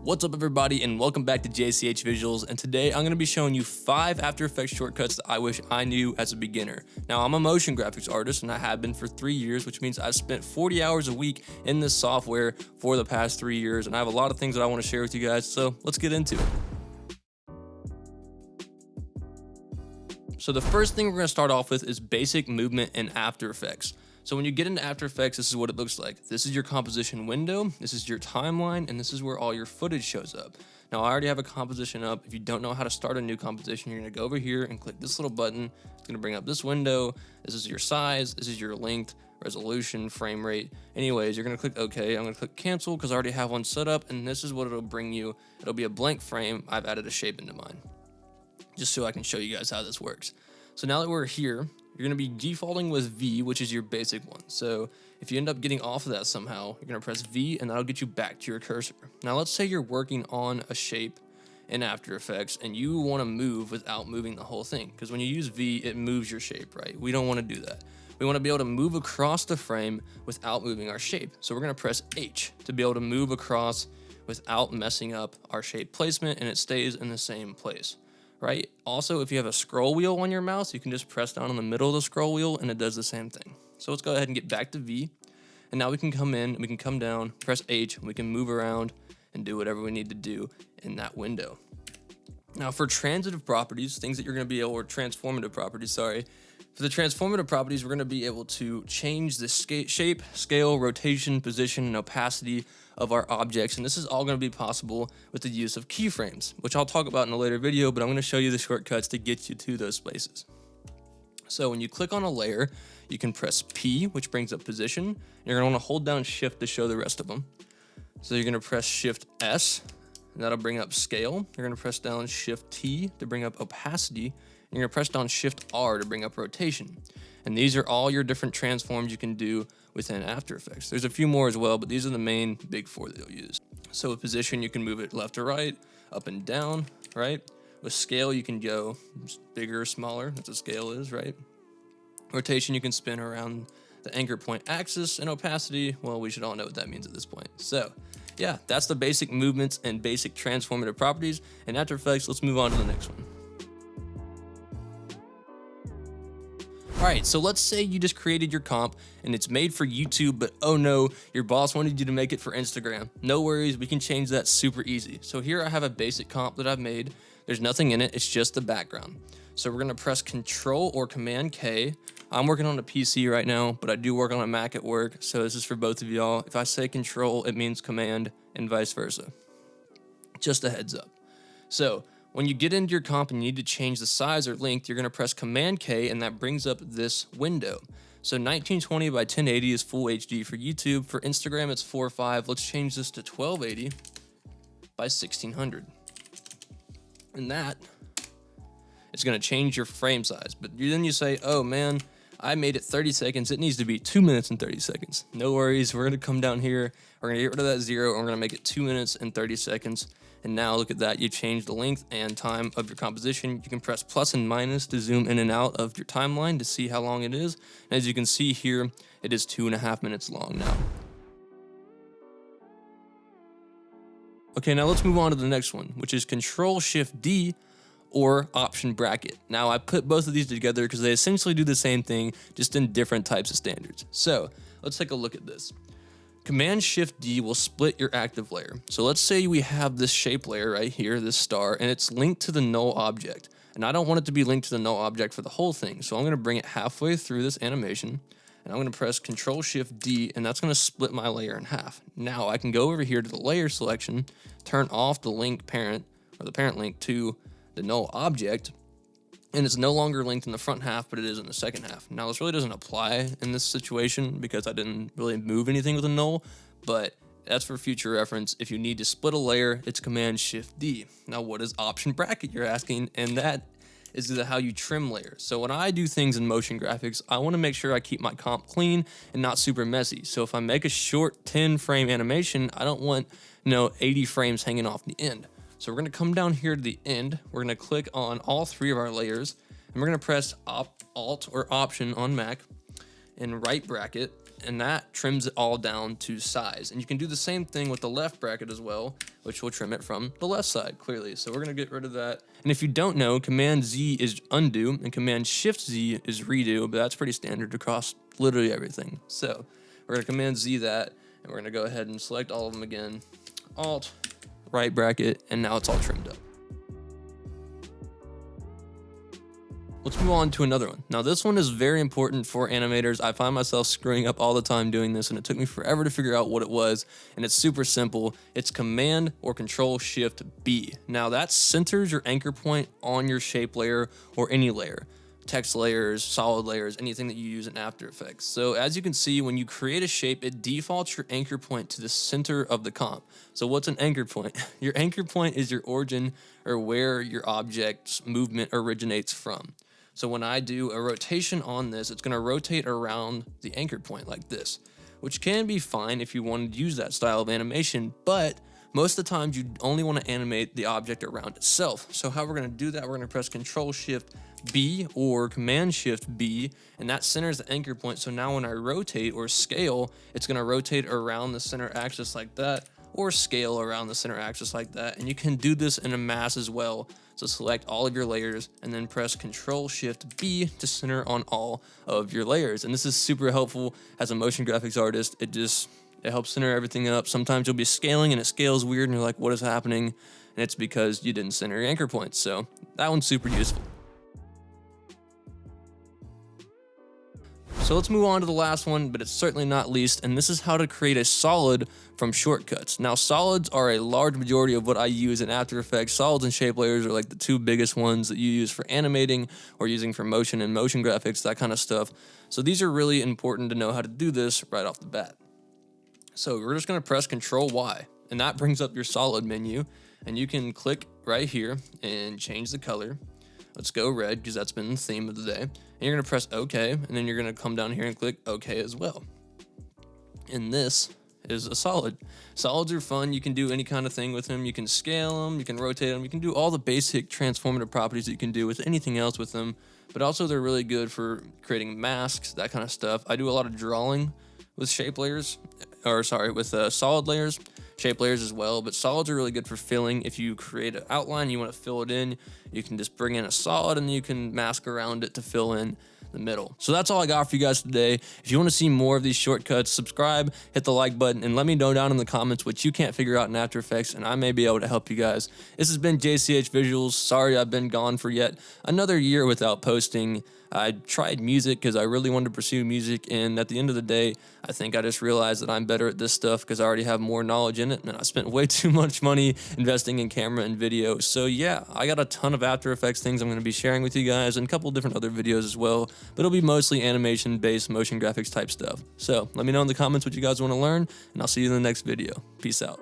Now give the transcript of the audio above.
What's up everybody and welcome back to JCH Visuals, and today I'm going to be showing you 5 After Effects shortcuts that I wish I knew as a beginner. Now I'm a motion graphics artist and I have been for 3 years, which means I've spent 40 hours a week in this software for the past 3 years, and I have a lot of things that I want to share with you guys, so let's get into it. So the first thing we're going to start off with is basic movement in After Effects. So when you get into After Effects, this is what it looks like. This is your composition window, this is your timeline, and this is where all your footage shows up. Now I already have a composition up. If you don't know how to start a new composition, you're gonna go over here and click this little button. It's gonna bring up this window. This is your size, this is your length, resolution, frame rate. Anyways, you're gonna click OK. I'm gonna click cancel because I already have one set up, and this is what it'll bring you. It'll be a blank frame. I've added a shape into mine, just so I can show you guys how this works. So now that we're here, you're going to be defaulting with V, which is your basic one. So if you end up getting off of that somehow, you're going to press V and that'll get you back to your cursor. Now let's say you're working on a shape in After Effects and you want to move without moving the whole thing, because when you use V, it moves your shape, right? We don't want to do that. We want to be able to move across the frame without moving our shape. So we're going to press H to be able to move across without messing up our shape placement, and it stays in the same place. Right? Also, if you have a scroll wheel on your mouse, you can just press down in the middle of the scroll wheel and it does the same thing. So let's go ahead and get back to V. And now we can come in, we can come down, press H, and we can move around and do whatever we need to do in that window. Now for transitive properties, things that you're going to be able, or transformative properties, sorry. For the transformative properties, we're going to be able to change the shape, scale, rotation, position, and opacity of our objects, and this is all going to be possible with the use of keyframes, which I'll talk about in a later video, but I'm going to show you the shortcuts to get you to those places. So when you click on a layer, you can press P, which brings up position. You're going to want to hold down Shift to show the rest of them. So you're going to press Shift S, and that'll bring up scale. You're going to press down Shift T to bring up opacity. You're going to press down Shift R to bring up rotation. And these are all your different transforms you can do within After Effects. There's a few more as well, but these are the main big 4 that you'll use. So with position, you can move it left to right, up and down, right? With scale, you can go bigger or smaller. That's what scale is, right? Rotation, you can spin around the anchor point axis, and opacity, well, we should all know what that means at this point. So yeah, that's the basic movements and basic transformative properties. In After Effects, let's move on to the next one. Alright, so let's say you just created your comp and it's made for YouTube, but oh no, your boss wanted you to make it for Instagram. No worries, we can change that super easy. So here I have a basic comp that I've made. There's nothing in it, it's just the background. So we're going to press Control or Command K. I'm working on a PC right now, but I do work on a Mac at work, so this is for both of y'all. If I say Control, it means Command, and vice versa. Just a heads up. So when you get into your comp and you need to change the size or length, you're going to press Command K, and that brings up this window. So 1920 by 1080 is full HD for YouTube. For Instagram, it's 4:5. Let's change this to 1280 by 1600. And that is going to change your frame size. But then you say, oh man, I made it 30 seconds. It needs to be 2 minutes and 30 seconds. No worries. We're going to come down here. We're going to get rid of that 0, and we're going to make it 2 minutes and 30 seconds. And now look at that, you changed the length and time of your composition. You can press plus and minus to zoom in and out of your timeline to see how long it is. And as you can see here, it is 2.5 minutes long now. Okay, now let's move on to the next one, which is Control Shift D or Option Bracket. Now I put both of these together because they essentially do the same thing, just in different types of standards. So let's take a look at this. Command Shift D will split your active layer. So let's say we have this shape layer right here, this star, and it's linked to the null object. And I don't want it to be linked to the null object for the whole thing. So I'm going to bring it halfway through this animation, and I'm going to press Control Shift D, and that's going to split my layer in half. Now I can go over here to the layer selection, turn off the link parent, or the parent link to the null object, and it's no longer linked in the front half, but it is in the second half. Now, this really doesn't apply in this situation because I didn't really move anything with a null, but that's for future reference. If you need to split a layer, it's Command Shift D. Now, what is Option Bracket, you're asking? And that is how you trim layers. So when I do things in motion graphics, I want to make sure I keep my comp clean and not super messy. So if I make a short 10 frame animation, I don't want 80 frames hanging off the end. So we're going to come down here to the end. We're going to click on all 3 of our layers, and we're going to press Alt or Option on Mac and right bracket, and that trims it all down to size. And you can do the same thing with the left bracket as well, which will trim it from the left side clearly. So we're gonna get rid of that. And if you don't know, Command Z is undo and Command Shift Z is redo, but that's pretty standard across literally everything. So we're gonna Command Z that, and we're gonna go ahead and select all of them again. Alt, right bracket, and now it's all trimmed up. Let's move on to another one. Now this one is very important for animators. I find myself screwing up all the time doing this, and it took me forever to figure out what it was, and it's super simple. It's Command or Control Shift B. Now that centers your anchor point on your shape layer or any layer. Text layers, solid layers, anything that you use in After Effects. So as you can see, when you create a shape, it defaults your anchor point to the center of the comp. So what's an anchor point? Your anchor point is your origin, or where your object's movement originates from. So when I do a rotation on this, it's going to rotate around the anchor point like this, which can be fine if you want to use that style of animation, but most of the times you only want to animate the object around itself. So how we're going to do that, we're going to press Control Shift B or Command Shift B, and that centers the anchor point. So now when I rotate or scale, it's going to rotate around the center axis like that, or scale around the center axis like that. And you can do this in a mass as well. So select all of your layers and then press Control Shift B to center on all of your layers. And this is super helpful as a motion graphics artist. It helps center everything up. Sometimes you'll be scaling and it scales weird and you're like, what is happening? And it's because you didn't center your anchor points. So that one's super useful. So let's move on to the last one, but it's certainly not least, and this is how to create a solid from shortcuts. Now, solids are a large majority of what I use in After Effects. Solids and shape layers are like the two biggest ones that you use for animating or using for motion and motion graphics, that kind of stuff. So these are really important to know how to do this right off the bat. So we're just gonna press Control Y, and that brings up your solid menu, and you can click right here and change the color. Let's go red, because that's been the theme of the day. And you're gonna press OK, and then you're gonna come down here and click OK as well. And this is a solid. Solids are fun. You can do any kind of thing with them. You can scale them, you can rotate them, you can do all the basic transformative properties that you can do with anything else with them. But also they're really good for creating masks, that kind of stuff. I do a lot of drawing with shape layers, with solid layers, shape layers as well, but solids are really good for filling. If you create an outline, you want to fill it in, you can just bring in a solid and you can mask around it to fill in the middle. So that's all I got for you guys today. If you want to see more of these shortcuts, subscribe, hit the like button, and let me know down in the comments what you can't figure out in After Effects, and I may be able to help you guys. This has been JCH Visuals. Sorry I've been gone for yet another year without posting. I tried music because I really wanted to pursue music, and at the end of the day, I think I just realized that I'm better at this stuff because I already have more knowledge in it, and I spent way too much money investing in camera and video. So yeah, I got a ton of After Effects things I'm going to be sharing with you guys, and a couple different other videos as well, but it'll be mostly animation-based motion graphics type stuff. So let me know in the comments what you guys want to learn, and I'll see you in the next video. Peace out.